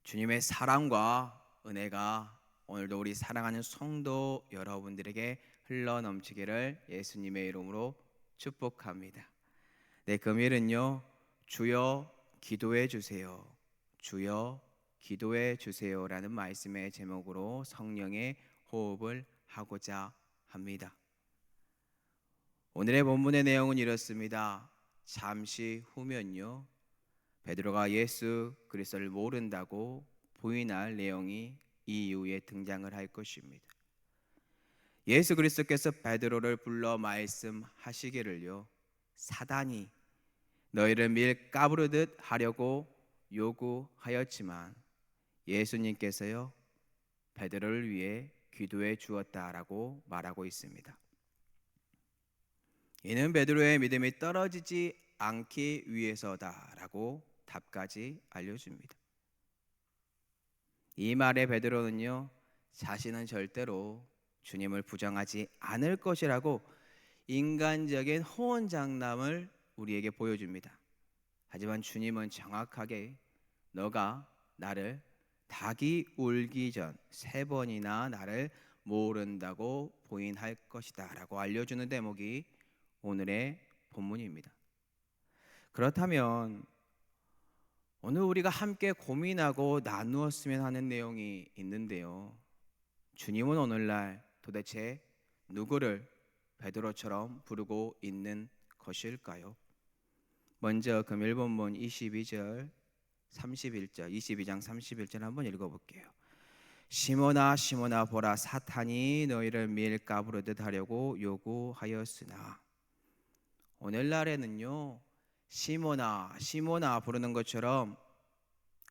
주님의 사랑과 은혜가 오늘도 우리 사랑하는 성도 여러분들에게 흘러 넘치기를 예수님의 이름으로 축복합니다. 네, 금일은요, 주여 기도해 주세요. 주여 기도해 주세요라는 말씀의 제목으로 성령의 호흡을 하고자 합니다. 오늘의 본문의 내용은 이렇습니다. 잠시 후면요, 베드로가 예수 그리스도를 모른다고 부인할 내용이 이 이후에 등장을 할 것입니다. 예수 그리스도께서 베드로를 불러 말씀하시기를요, 사단이 너희를 밀 까부르듯 하려고 요구하였지만 예수님께서요 베드로를 위해 기도해 주었다라고 말하고 있습니다. 이는 베드로의 믿음이 떨어지지 않기 위해서다라고 답까지 알려줍니다. 이 말에 베드로는요, 자신은 절대로 주님을 부정하지 않을 것이라고 인간적인 호언장담을 우리에게 보여줍니다. 하지만 주님은 정확하게 너가 나를 닭이 울기 전 3번이나 나를 모른다고 부인할 것이다 라고 알려주는 대목이 오늘의 본문입니다. 그렇다면 오늘 우리가 함께 고민하고 나누었으면 하는 내용이 있는데요, 주님은 오늘날 도대체 누구를 베드로처럼 부르고 있는 것일까요? 먼저 금일 본문 22장 31절 한번 읽어볼게요. 시몬아 시몬아 보라, 사탄이 너희를 밀 까부르듯 하려고 요구하였으나. 오늘날에는요, 시몬아 시몬아 부르는 것처럼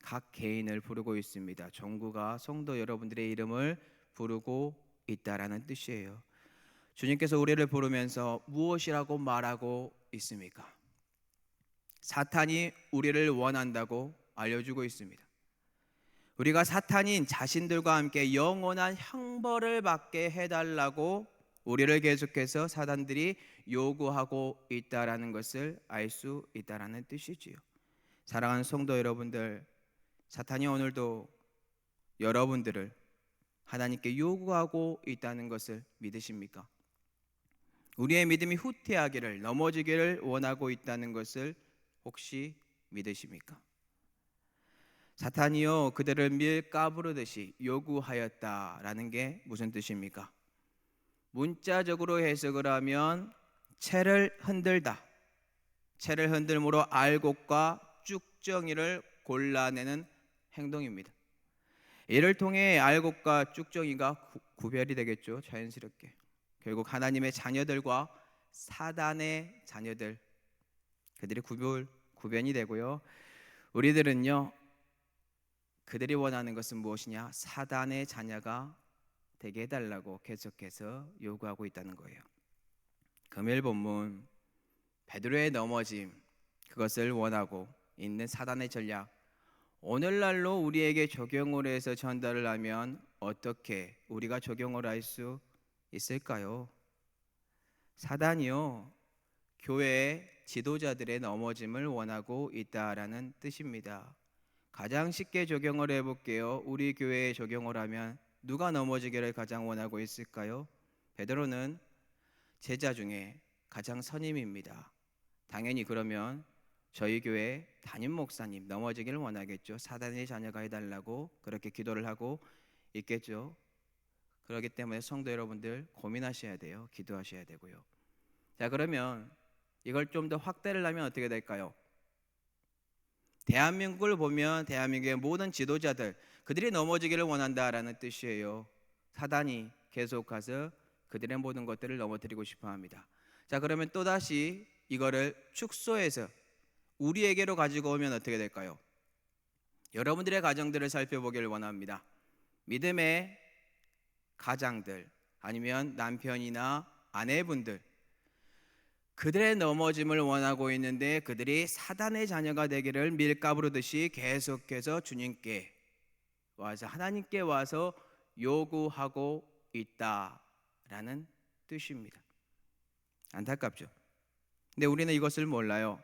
각 개인을 부르고 있습니다. 종구가 성도 여러분들의 이름을 부르고 있다라는 뜻이에요. 주님께서 우리를 부르면서 무엇이라고 말하고 있습니까? 사탄이 우리를 원한다고 알려주고 있습니다. 우리가 사탄인 자신들과 함께 영원한 형벌을 받게 해달라고 우리를 계속해서 사단들이 요구하고 있다라는 것을 알 수 있다라는 뜻이지요. 사랑하는 성도 여러분들, 사탄이 오늘도 여러분들을 하나님께 요구하고 있다는 것을 믿으십니까? 우리의 믿음이 후퇴하기를, 넘어지기를 원하고 있다는 것을 혹시 믿으십니까? 사탄이요 그들을 밀 까부르듯이 요구하였다라는 게 무슨 뜻입니까? 문자적으로 해석을 하면 채를 흔들다, 채를 흔들므로 알곡과 쭉정이를 골라내는 행동입니다. 이를 통해 알곡과 쭉정이가 구별이 되겠죠. 자연스럽게 결국 하나님의 자녀들과 사단의 자녀들, 그들이 구별이 되고요, 우리들은요 그들이 원하는 것은 무엇이냐? 사단의 자녀가 되게 해달라고 계속해서 요구하고 있다는 거예요. 금일 본문 베드로의 넘어짐, 그것을 원하고 있는 사단의 전략, 오늘날로 우리에게 적용을 해서 전달을 하면 어떻게 우리가 적용을 할 수 있을까요? 사단이요 교회의 지도자들의 넘어짐을 원하고 있다라는 뜻입니다. 가장 쉽게 적용을 해볼게요. 우리 교회에 적용을 하면 누가 넘어지기를 가장 원하고 있을까요? 베드로는 제자 중에 가장 선임입니다. 당연히 그러면 저희 교회 담임 목사님 넘어지기를 원하겠죠. 사단의 자녀가 해달라고 그렇게 기도를 하고 있겠죠. 그렇기 때문에 성도 여러분들 고민하셔야 돼요. 기도하셔야 되고요. 자, 그러면 이걸 좀 더 확대를 하면 어떻게 될까요? 대한민국을 보면 대한민국의 모든 지도자들, 그들이 넘어지기를 원한다라는 뜻이에요. 사단이 계속해서 그들의 모든 것들을 넘어뜨리고 싶어 합니다. 자, 그러면 또다시 이거를 축소해서 우리에게로 가지고 오면 어떻게 될까요? 여러분들의 가정들을 살펴보기를 원합니다. 믿음의 가장들, 아니면 남편이나 아내분들, 그들의 넘어짐을 원하고 있는데 그들이 사단의 자녀가 되기를 밀가부르듯이 계속해서 주님께 와서, 하나님께 와서 요구하고 있다라는 뜻입니다. 안타깝죠. 근데 우리는 이것을 몰라요.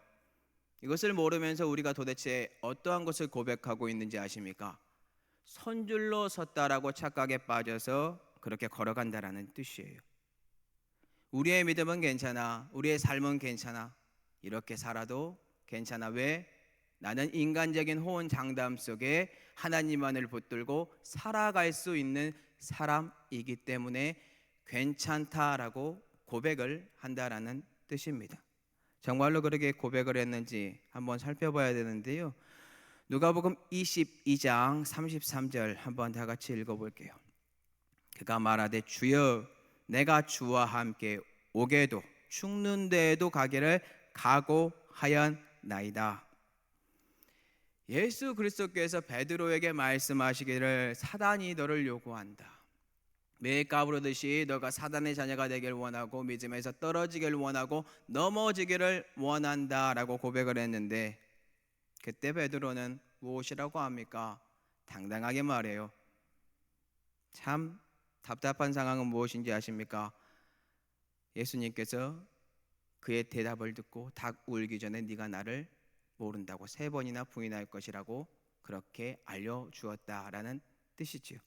이것을 모르면서 우리가 도대체 어떠한 것을 고백하고 있는지 아십니까? 선줄로 섰다라고 착각에 빠져서 그렇게 걸어간다라는 뜻이에요. 우리의 믿음은 괜찮아, 우리의 삶은 괜찮아, 이렇게 살아도 괜찮아. 왜? 나는 인간적인 호언장담 속에 하나님만을 붙들고 살아갈 수 있는 사람이기 때문에 괜찮다라고 고백을 한다라는 뜻입니다. 정말로 그렇게 고백을 했는지 한번 살펴봐야 되는데요. 누가복음 22장 33절 한번 다 같이 읽어볼게요. 그가 말하되 주여 내가 주와 함께 오게도 죽는 데에도 가기를 각오하였나이다. 예수 그리스도께서 베드로에게 말씀하시기를 사단이 너를 요구한다. 매일 까부르듯이 너가 사단의 자녀가 되길 원하고 믿음에서 떨어지길 원하고 넘어지기를 원한다라고 고백을 했는데, 그때 베드로는 무엇이라고 합니까? 당당하게 말해요. 참 답답한 상황은 무엇인지 아십니까? 예수님께서 그의 대답을 듣고 닭 울기 전에 네가 나를 모른다고 3번이나 부인할 것이라고 그렇게 알려주었다라는 뜻이지요.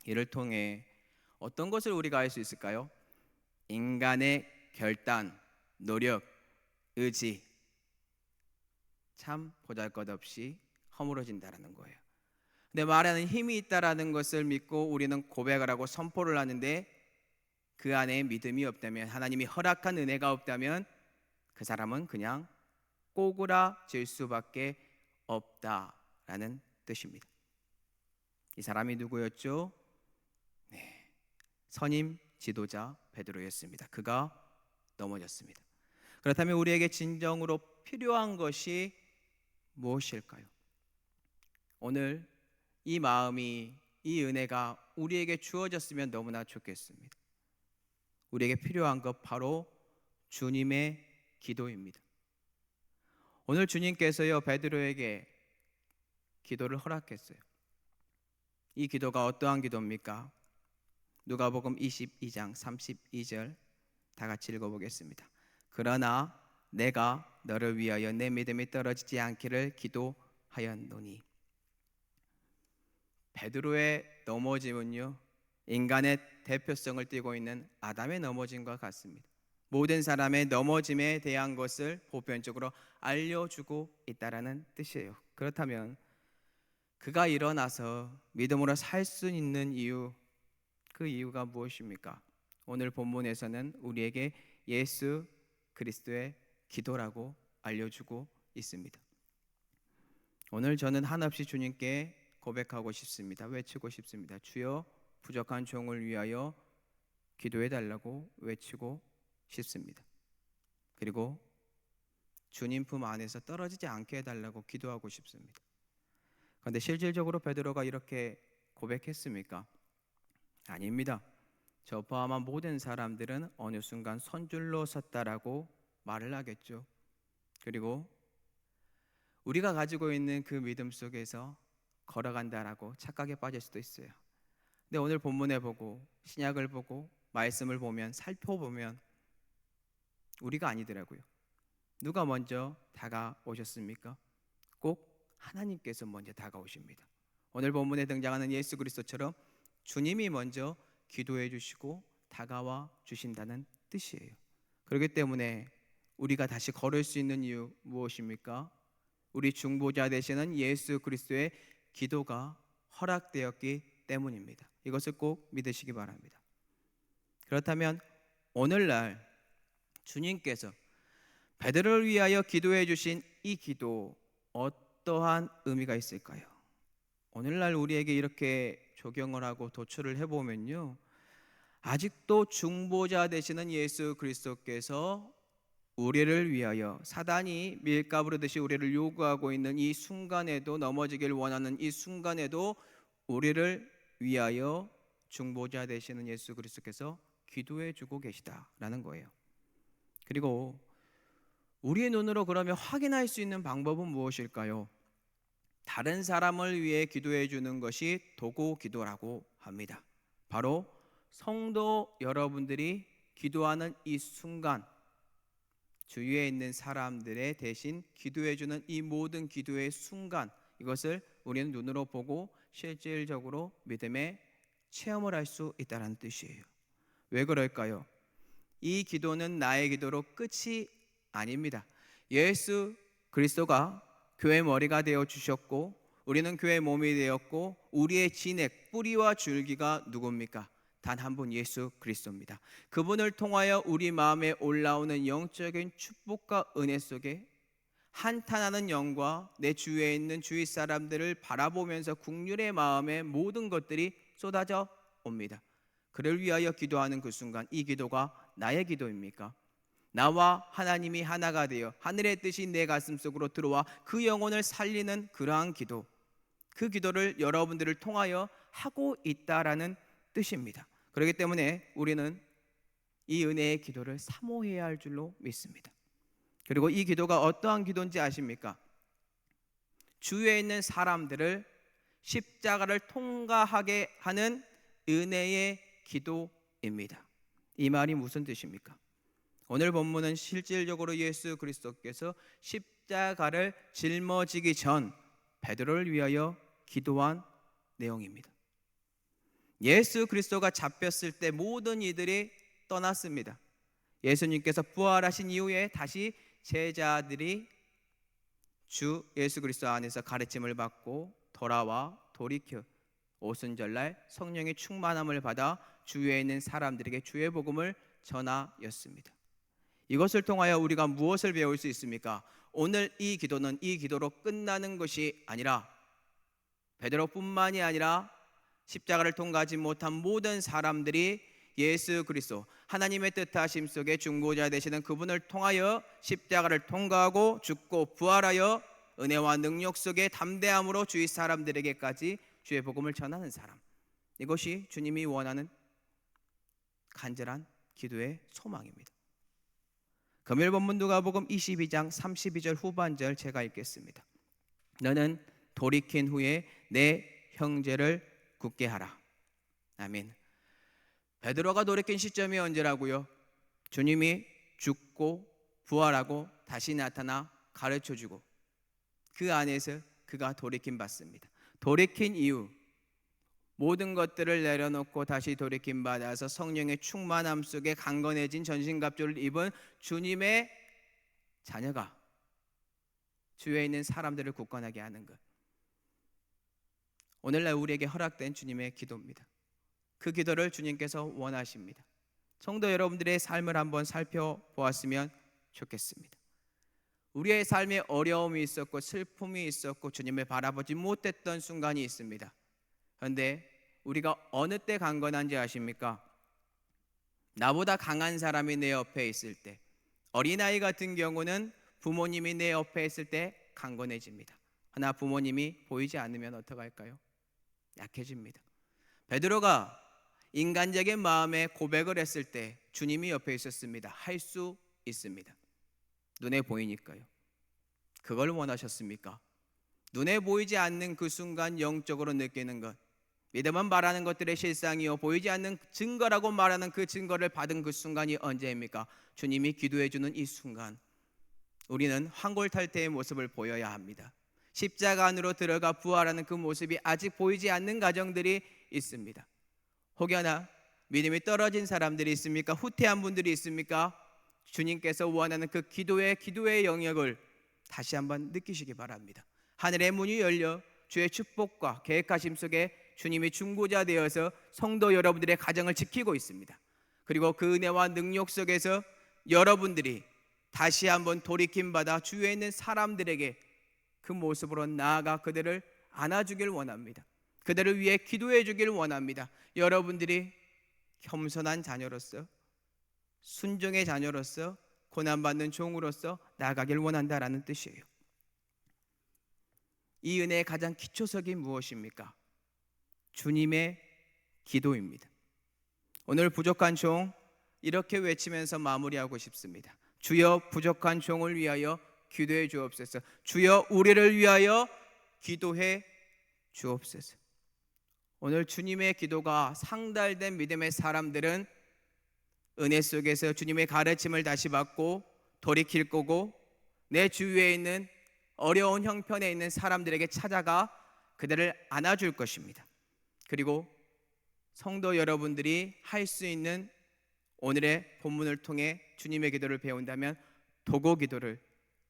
이를 통해 어떤 것을 우리가 알 수 있을까요? 인간의 결단, 노력, 의지 참 보잘것없이 허물어진다라는 거예요. 근데 말에는 힘이 있다라는 것을 믿고 우리는 고백을 하고 선포를 하는데, 그 안에 믿음이 없다면, 하나님이 허락한 은혜가 없다면 그 사람은 그냥 꼬그라질 수밖에 없다라는 뜻입니다. 이 사람이 누구였죠? 네, 선임 지도자 베드로였습니다. 그가 넘어졌습니다. 그렇다면 우리에게 진정으로 필요한 것이 무엇일까요? 오늘 이 마음이, 이 은혜가 우리에게 주어졌으면 너무나 좋겠습니다. 우리에게 필요한 것 바로 주님의 기도입니다. 오늘 주님께서요 베드로에게 기도를 허락했어요. 이 기도가 어떠한 기도입니까? 누가복음 22장 32절 다 같이 읽어보겠습니다. 그러나 내가 너를 위하여 내 믿음이 떨어지지 않기를 기도하였노니. 베드로의 넘어짐은요 인간의 대표성을 띠고 있는 아담의 넘어짐과 같습니다. 모든 사람의 넘어짐에 대한 것을 보편적으로 알려주고 있다라는 뜻이에요. 그렇다면 그가 일어나서 믿음으로 살 수 있는 이유, 그 이유가 무엇입니까? 오늘 본문에서는 우리에게 예수 그리스도의 기도라고 알려주고 있습니다. 오늘 저는 한없이 주님께 고백하고 싶습니다. 외치고 싶습니다. 주여 부족한 종을 위하여 기도해 달라고 외치고 싶습니다. 그리고 주님 품 안에서 떨어지지 않게 해달라고 기도하고 싶습니다. 그런데 실질적으로 베드로가 이렇게 고백했습니까? 아닙니다. 저 포함한 모든 사람들은 어느 순간 선줄로 섰다라고 말을 하겠죠. 그리고 우리가 가지고 있는 그 믿음 속에서 걸어간다라고 착각에 빠질 수도 있어요. 근데 오늘 본문에 보고 신약을 보고 말씀을 보면 살펴보면 우리가 아니더라고요. 누가 먼저 다가오셨습니까? 꼭 하나님께서 먼저 다가오십니다. 오늘 본문에 등장하는 예수 그리스도처럼 주님이 먼저 기도해 주시고 다가와 주신다는 뜻이에요. 그렇기 때문에 우리가 다시 걸을 수 있는 이유 무엇입니까? 우리 중보자 되시는 예수 그리스도의 기도가 허락되었기 때문입니다. 이것을 꼭 믿으시기 바랍니다. 그렇다면 오늘날 주님께서 베드로를 위하여 기도해 주신 이 기도, 어떠한 의미가 있을까요? 오늘날 우리에게 이렇게 적용을 하고 도출을 해보면요, 아직도 중보자 되시는 예수 그리스도께서 우리를 위하여 사단이 밀가부르듯이 우리를 요구하고 있는 이 순간에도, 넘어지길 원하는 이 순간에도 우리를 위하여 중보자 되시는 예수 그리스도께서 기도해 주고 계시다라는 거예요. 그리고 우리의 눈으로 그러면 확인할 수 있는 방법은 무엇일까요? 다른 사람을 위해 기도해 주는 것이 도구 기도라고 합니다. 바로 성도 여러분들이 기도하는 이 순간, 주위에 있는 사람들의 대신 기도해 주는 이 모든 기도의 순간, 이것을 우리는 눈으로 보고 실질적으로 믿음의 체험을 할 수 있다는 뜻이에요. 왜 그럴까요? 이 기도는 나의 기도로 끝이 아닙니다. 예수 그리스도가 교회 머리가 되어 주셨고 우리는 교회 몸이 되었고 우리의 진액, 뿌리와 줄기가 누굽니까? 단 한 분 예수 그리스도입니다. 그분을 통하여 우리 마음에 올라오는 영적인 축복과 은혜 속에 한탄하는 영과 내 주위에 있는 주위 사람들을 바라보면서 국률의 마음에 모든 것들이 쏟아져 옵니다. 그를 위하여 기도하는 그 순간 이 기도가 나의 기도입니까? 나와 하나님이 하나가 되어 하늘의 뜻이 내 가슴 속으로 들어와 그 영혼을 살리는 그러한 기도, 그 기도를 여러분들을 통하여 하고 있다라는 뜻입니다. 그렇기 때문에 우리는 이 은혜의 기도를 사모해야 할 줄로 믿습니다. 그리고 이 기도가 어떠한 기도인지 아십니까? 주위에 있는 사람들을 십자가를 통과하게 하는 은혜의 기도입니다. 이 말이 무슨 뜻입니까? 오늘 본문은 실질적으로 예수 그리스도께서 십자가를 짊어지기 전 베드로를 위하여 기도한 내용입니다. 예수 그리스도가 잡혔을 때 모든 이들이 떠났습니다. 예수님께서 부활하신 이후에 다시 제자들이 주 예수 그리스도 안에서 가르침을 받고 돌아와 돌이켜 오순절날 성령의 충만함을 받아 주위에 있는 사람들에게 주의 복음을 전하였습니다. 이것을 통하여 우리가 무엇을 배울 수 있습니까? 오늘 이 기도는 이 기도로 끝나는 것이 아니라 베드로뿐만이 아니라 십자가를 통과하지 못한 모든 사람들이 예수 그리스도 하나님의 뜻하심 속에 중보자 되시는 그분을 통하여 십자가를 통과하고 죽고 부활하여 은혜와 능력 속에 담대함으로 주위 사람들에게까지 주의 복음을 전하는 사람, 이것이 주님이 원하는 간절한 기도의 소망입니다. 금요일 본문 누가복음 22장 32절 후반절 제가 읽겠습니다. 너는 돌이킨 후에 내 형제를 굳게 하라. 아멘. 베드로가 돌이킨 시점이 언제라고요? 주님이 죽고 부활하고 다시 나타나 가르쳐주고 그 안에서 그가 돌이킴 받습니다. 돌이킨 이유, 모든 것들을 내려놓고 다시 돌이킴 받아서 성령의 충만함 속에 강건해진 전신갑주를 입은 주님의 자녀가 주위에 있는 사람들을 굳건하게 하는 것, 오늘날 우리에게 허락된 주님의 기도입니다. 그 기도를 주님께서 원하십니다. 성도 여러분들의 삶을 한번 살펴보았으면 좋겠습니다. 우리의 삶에 어려움이 있었고 슬픔이 있었고 주님을 바라보지 못했던 순간이 있습니다. 그런데 우리가 어느 때 강건한지 아십니까? 나보다 강한 사람이 내 옆에 있을 때, 어린아이 같은 경우는 부모님이 내 옆에 있을 때 강건해집니다. 그러나 부모님이 보이지 않으면 어떡할까요? 약해집니다. 베드로가 인간적인 마음에 고백을 했을 때 주님이 옆에 있었습니다. 할 수 있습니다. 눈에 보이니까요. 그걸 원하셨습니까? 눈에 보이지 않는 그 순간 영적으로 느끼는 것, 믿음은 말하는 것들의 실상이요 보이지 않는 증거라고 말하는 그 증거를 받은 그 순간이 언제입니까? 주님이 기도해 주는 이 순간, 우리는 환골탈태의 모습을 보여야 합니다. 십자가 안으로 들어가 부활하는 그 모습이 아직 보이지 않는 가정들이 있습니다. 혹여나 믿음이 떨어진 사람들이 있습니까? 후퇴한 분들이 있습니까? 주님께서 원하는 그 기도의 영역을 다시 한번 느끼시기 바랍니다. 하늘의 문이 열려 주의 축복과 계획하심 속에 주님이 중보자 되어서 성도 여러분들의 가정을 지키고 있습니다. 그리고 그 은혜와 능력 속에서 여러분들이 다시 한번 돌이킴 받아 주위에 있는 사람들에게 그 모습으로 나아가 그들을 안아주길 원합니다. 그들을 위해 기도해 주길 원합니다. 여러분들이 겸손한 자녀로서, 순종의 자녀로서, 고난받는 종으로서 나아가길 원한다라는 뜻이에요. 이 은혜의 가장 기초석이 무엇입니까? 주님의 기도입니다. 오늘 부족한 종 이렇게 외치면서 마무리하고 싶습니다. 주여 부족한 종을 위하여 기도해 주옵소서. 주여 우리를 위하여 기도해 주옵소서. 오늘 주님의 기도가 상달된 믿음의 사람들은 은혜 속에서 주님의 가르침을 다시 받고 돌이킬 거고 내 주위에 있는 어려운 형편에 있는 사람들에게 찾아가 그들을 안아줄 것입니다. 그리고 성도 여러분들이 할 수 있는 오늘의 본문을 통해 주님의 기도를 배운다면 도고 기도를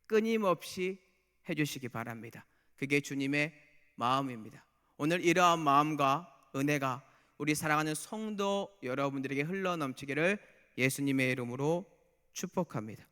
끊임없이 해주시기 바랍니다. 그게 주님의 마음입니다. 오늘 이러한 마음과 은혜가 우리 사랑하는 성도 여러분들에게 흘러넘치기를 예수님의 이름으로 축복합니다.